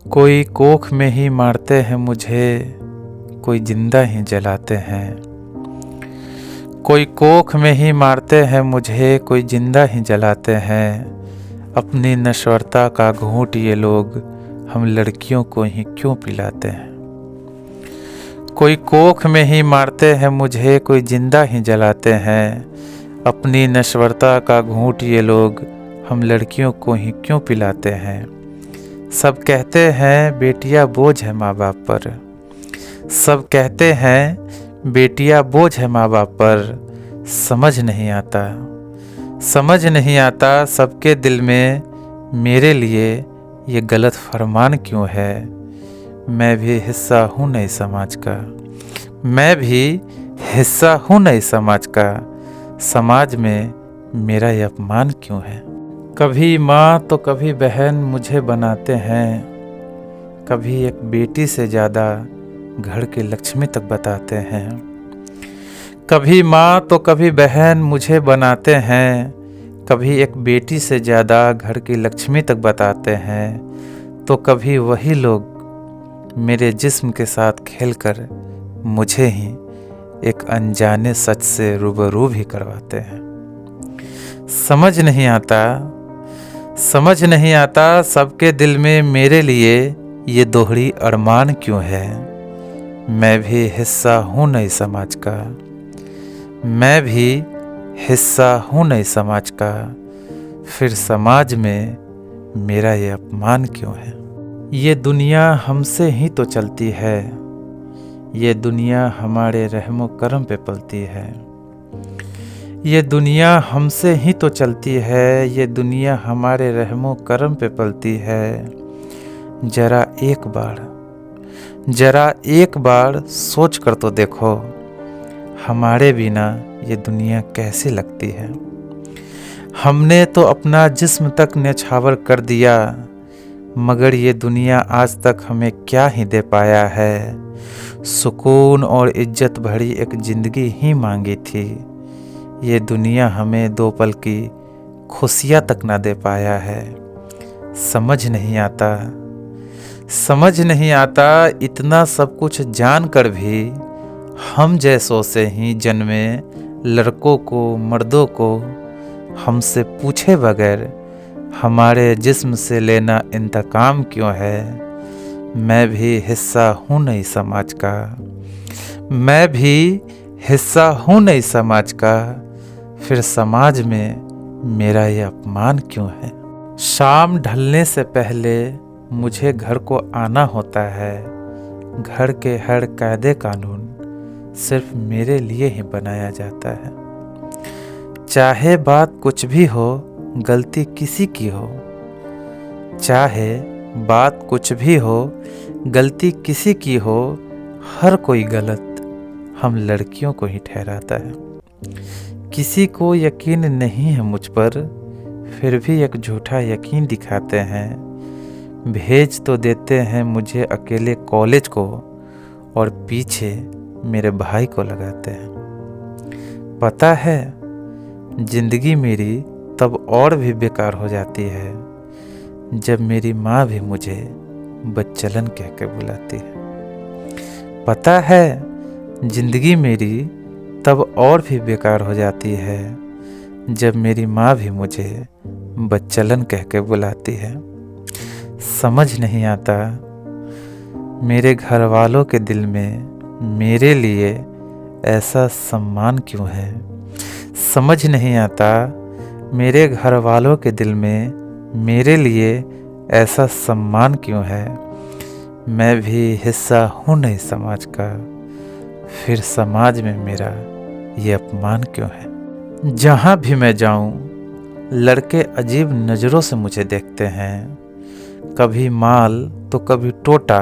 कोई कोख में ही मारते हैं मुझे, कोई जिंदा ही जलाते हैं। कोई कोख में ही मारते हैं मुझे, कोई जिंदा ही जलाते हैं। अपनी नश्वरता का घूंट ये लोग हम लड़कियों को ही क्यों पिलाते हैं। कोई कोख में ही मारते हैं मुझे, कोई जिंदा ही जलाते हैं। अपनी नश्वरता का घूंट ये लोग हम लड़कियों को ही क्यों पिलाते हैं। सब कहते हैं बेटियां बोझ है माँ बाप पर। सब कहते हैं बेटियां बोझ है माँ बाप पर। समझ नहीं आता, समझ नहीं आता सबके दिल में मेरे लिए ये गलत फरमान क्यों है। मैं भी हिस्सा हूँ नए समाज का, मैं भी हिस्सा हूँ नए समाज का। समाज में मेरा ये अपमान क्यों है। कभी माँ तो कभी बहन मुझे बनाते हैं। कभी एक बेटी से ज़्यादा घर की लक्ष्मी तक बताते हैं। कभी माँ तो कभी बहन मुझे बनाते हैं। कभी एक बेटी से ज़्यादा घर की लक्ष्मी तक बताते हैं। तो कभी वही लोग मेरे जिस्म के साथ खेलकर मुझे ही एक अनजाने सच से रूबरू भी करवाते हैं। समझ नहीं आता, समझ नहीं आता सबके दिल में मेरे लिए ये दोहरी अरमान क्यों है। मैं भी हिस्सा हूँ नए समाज का, मैं भी हिस्सा हूँ नए समाज का। फिर समाज में मेरा ये अपमान क्यों है। ये दुनिया हमसे ही तो चलती है, ये दुनिया हमारे रहमो करम पे पलती है। ये दुनिया हमसे ही तो चलती है, ये दुनिया हमारे रहमो करम पे पलती है। जरा एक बार सोच कर तो देखो, हमारे बिना ये दुनिया कैसी लगती है। हमने तो अपना जिस्म तक न्यौछावर कर दिया, मगर ये दुनिया आज तक हमें क्या ही दे पाया है। सुकून और इज्जत भरी एक ज़िंदगी ही मांगी थी, ये दुनिया हमें 2 पल की खुशियाँ तक ना दे पाया है। समझ नहीं आता, समझ नहीं आता इतना सब कुछ जान कर भी हम जैसों से ही जन्मे लड़कों को मर्दों को हमसे पूछे बगैर हमारे जिस्म से लेना इंतकाम क्यों है। मैं भी हिस्सा हूँ नई समाज का, मैं भी हिस्सा हूँ नई समाज का। फिर समाज में मेरा ये अपमान क्यों है। शाम ढलने से पहले मुझे घर को आना होता है। घर के हर कायदे कानून सिर्फ मेरे लिए ही बनाया जाता है। चाहे बात कुछ भी हो, गलती किसी की हो। चाहे बात कुछ भी हो, गलती किसी की हो। हर कोई गलत हम लड़कियों को ही ठहराता है। किसी को यकीन नहीं है मुझ पर, फिर भी एक झूठा यकीन दिखाते हैं। भेज तो देते हैं मुझे अकेले कॉलेज को, और पीछे मेरे भाई को लगाते हैं। पता है जिंदगी मेरी तब और भी बेकार हो जाती है, जब मेरी माँ भी मुझे बच्चलन कह के बुलाती है। पता है जिंदगी मेरी तब और भी बेकार हो जाती है, जब मेरी माँ भी मुझे बच्चलन कह के बुलाती है। समझ नहीं आता मेरे घर वालों के दिल में मेरे लिए ऐसा सम्मान क्यों है। समझ नहीं आता मेरे घर वालों के दिल में मेरे लिए ऐसा सम्मान क्यों है। मैं भी हिस्सा हूँ नए समाज का, फिर समाज में मेरा ये अपमान क्यों है। जहाँ भी मैं जाऊँ लड़के अजीब नज़रों से मुझे देखते हैं। कभी माल तो कभी टोटा,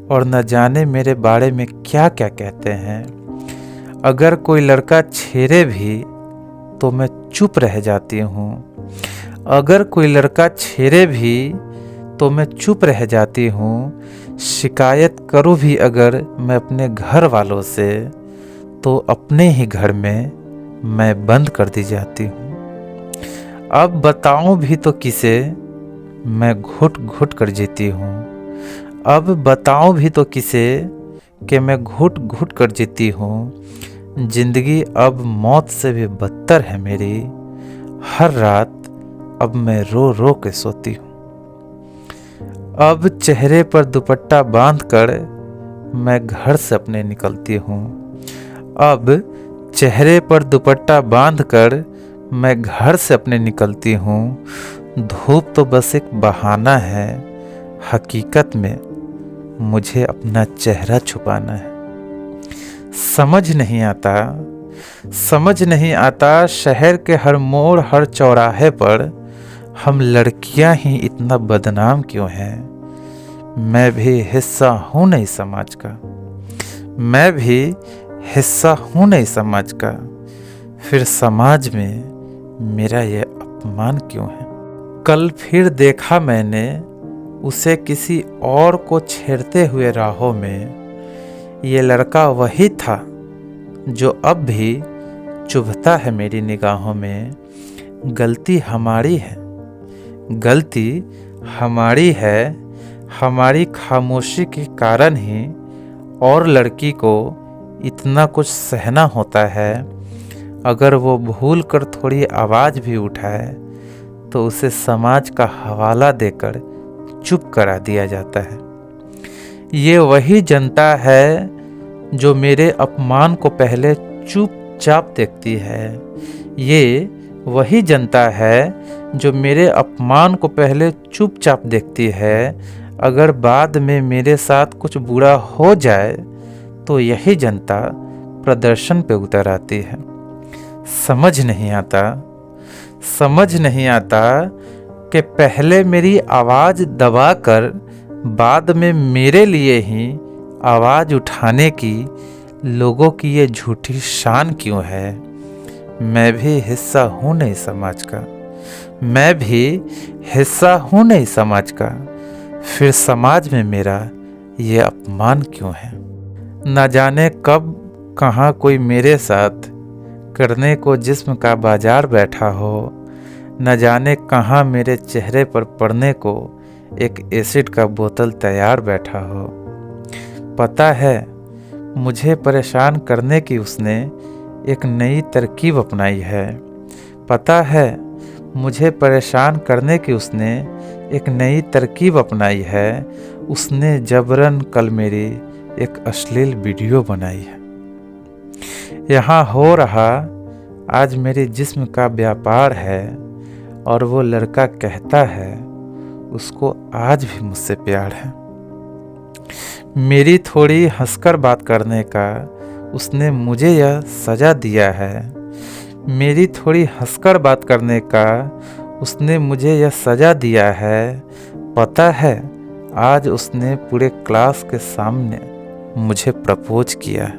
और न जाने मेरे बारे में क्या क्या कहते हैं। अगर कोई लड़का छेड़े भी तो मैं चुप रह जाती हूँ। अगर कोई लड़का छेड़े भी तो मैं चुप रह जाती हूँ। शिकायत करूँ भी अगर मैं अपने घर वालों से, तो अपने ही घर में मैं बंद कर दी जाती हूँ। अब बताऊँ भी तो किसे, मैं घुट घुट कर जीती हूँ। अब बताऊं भी तो किसे कि मैं घुट घुट कर जीती हूँ। जिंदगी अब मौत से भी बदतर है मेरी। हर रात अब मैं रो रो के सोती हूँ। अब चेहरे पर दुपट्टा बांधकर मैं घर से अपने निकलती हूँ। अब चेहरे पर दुपट्टा बांधकर मैं घर से अपने निकलती हूँ। धूप तो बस एक बहाना है, हकीकत में मुझे अपना चेहरा छुपाना है। समझ नहीं आता शहर के हर मोड़ हर चौराहे पर हम लड़कियां ही इतना बदनाम क्यों हैं। मैं भी हिस्सा हूँ नहीं समाज का, मैं भी हिस्सा हूँ नहीं समाज का। फिर समाज में मेरा ये अपमान क्यों है। कल फिर देखा मैंने उसे किसी और को छेड़ते हुए राहों में। ये लड़का वही था जो अब भी चुभता है मेरी निगाहों में। गलती हमारी है, गलती हमारी है। हमारी खामोशी के कारण ही और लड़की को इतना कुछ सहना होता है। अगर वो भूल कर थोड़ी आवाज़ भी उठाए तो उसे समाज का हवाला देकर चुप करा दिया जाता है। ये वही जनता है जो मेरे अपमान को पहले चुपचाप देखती है। ये वही जनता है जो मेरे अपमान को पहले चुपचाप देखती है। अगर बाद में मेरे साथ कुछ बुरा हो जाए तो यही जनता प्रदर्शन पे उतर आती है। समझ नहीं आता कि पहले मेरी आवाज़ दबाकर बाद में मेरे लिए ही आवाज़ उठाने की लोगों की ये झूठी शान क्यों है। मैं भी हिस्सा हूँ नहीं समाज का, मैं भी हिस्सा हूँ नहीं समाज का। फिर समाज में मेरा ये अपमान क्यों है। न जाने कब कहाँ कोई मेरे साथ करने को जिस्म का बाजार बैठा हो। न जाने कहाँ मेरे चेहरे पर पड़ने को एक एसिड का बोतल तैयार बैठा हो। पता है मुझे परेशान करने की उसने एक नई तरकीब अपनाई है। पता है मुझे परेशान करने की उसने एक नई तरकीब अपनाई है। उसने जबरन कल मेरी एक अश्लील वीडियो बनाई है। यहाँ हो रहा आज मेरे जिस्म का व्यापार है और वो लड़का कहता है उसको आज भी मुझसे प्यार है। मेरी थोड़ी हंसकर बात करने का उसने मुझे यह सजा दिया है। मेरी थोड़ी हंसकर बात करने का उसने मुझे यह सजा दिया है। पता है आज उसने पूरे क्लास के सामने मुझे प्रपोज किया है।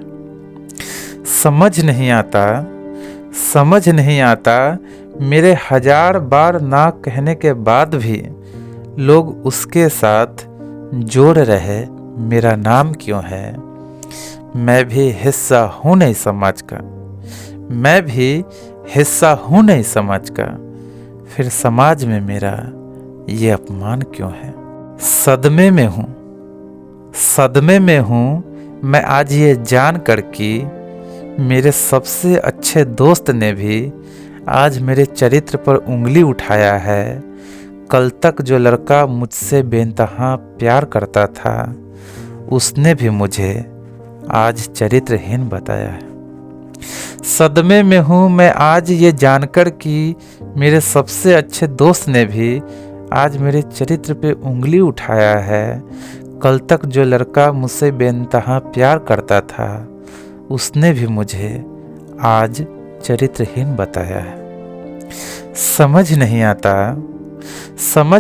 समझ नहीं आता मेरे 1000 बार ना कहने के बाद भी लोग उसके साथ जोड़ रहे मेरा नाम क्यों है। मैं भी हिस्सा हूँ नहीं समाज का, मैं भी हिस्सा हूँ नहीं समाज का। फिर समाज में मेरा ये अपमान क्यों है। सदमे में हूँ मैं आज ये जान कर कि मेरे सबसे अच्छे दोस्त ने भी आज मेरे चरित्र पर उंगली उठाया है। कल तक जो लड़का मुझसे बेइंतहा प्यार करता था उसने भी मुझे आज चरित्रहीन बताया है। सदमे में हूँ मैं आज ये जानकर कि मेरे सबसे अच्छे दोस्त ने भी आज मेरे चरित्र पे उंगली उठाया है। कल तक जो लड़का मुझसे बेइंतहा प्यार करता था उसने भी मुझे आज चरित्रहीन बताया है। समझ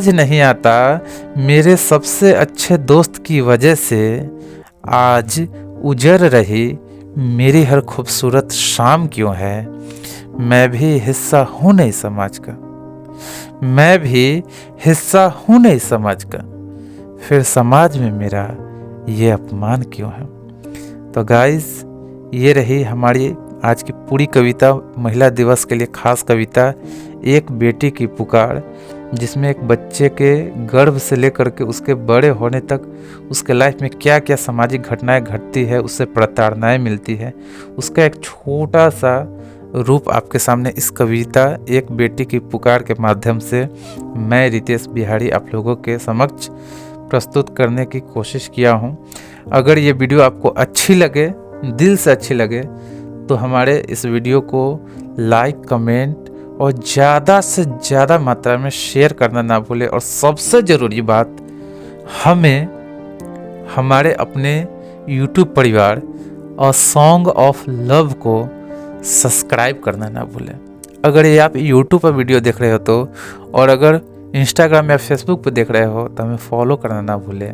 नहीं आता मेरे सबसे अच्छे दोस्त की वजह से आज उजड़ रही मेरी हर खूबसूरत शाम क्यों है। मैं भी हिस्सा हूँ नहीं समाज का, मैं भी हिस्सा हूँ नहीं समाज का। फिर समाज में मेरा ये अपमान क्यों है। तो गाइस ये रही हमारी आज की पूरी कविता, महिला दिवस के लिए खास कविता, एक बेटी की पुकार। जिसमें एक बच्चे के गर्भ से लेकर के उसके बड़े होने तक उसके लाइफ में क्या क्या सामाजिक घटनाएं घटती है, उससे प्रताड़नाएं मिलती है, उसका एक छोटा सा रूप आपके सामने इस कविता एक बेटी की पुकार के माध्यम से मैं रितेश बिहारी आप लोगों के समक्ष प्रस्तुत करने की कोशिश किया हूँ। अगर ये वीडियो आपको अच्छी लगे, दिल से अच्छी लगे, तो हमारे इस वीडियो को लाइक, कमेंट और ज़्यादा से ज़्यादा मात्रा में शेयर करना ना भूलें। और सबसे ज़रूरी बात, हमें हमारे अपने YouTube परिवार और सॉन्ग ऑफ लव को सब्सक्राइब करना ना भूलें। अगर ये आप YouTube पर वीडियो देख रहे हो तो, और अगर इंस्टाग्राम या फेसबुक पर देख रहे हो तो हमें फॉलो करना ना भूलें।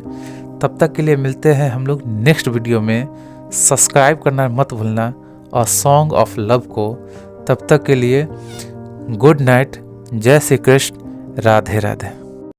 तब तक के लिए मिलते हैं हम लोग नेक्स्ट वीडियो में। सब्सक्राइब करना मत भूलना और सॉन्ग ऑफ लव को। तब तक के लिए गुड नाइट, जय श्री कृष्ण, राधे राधे।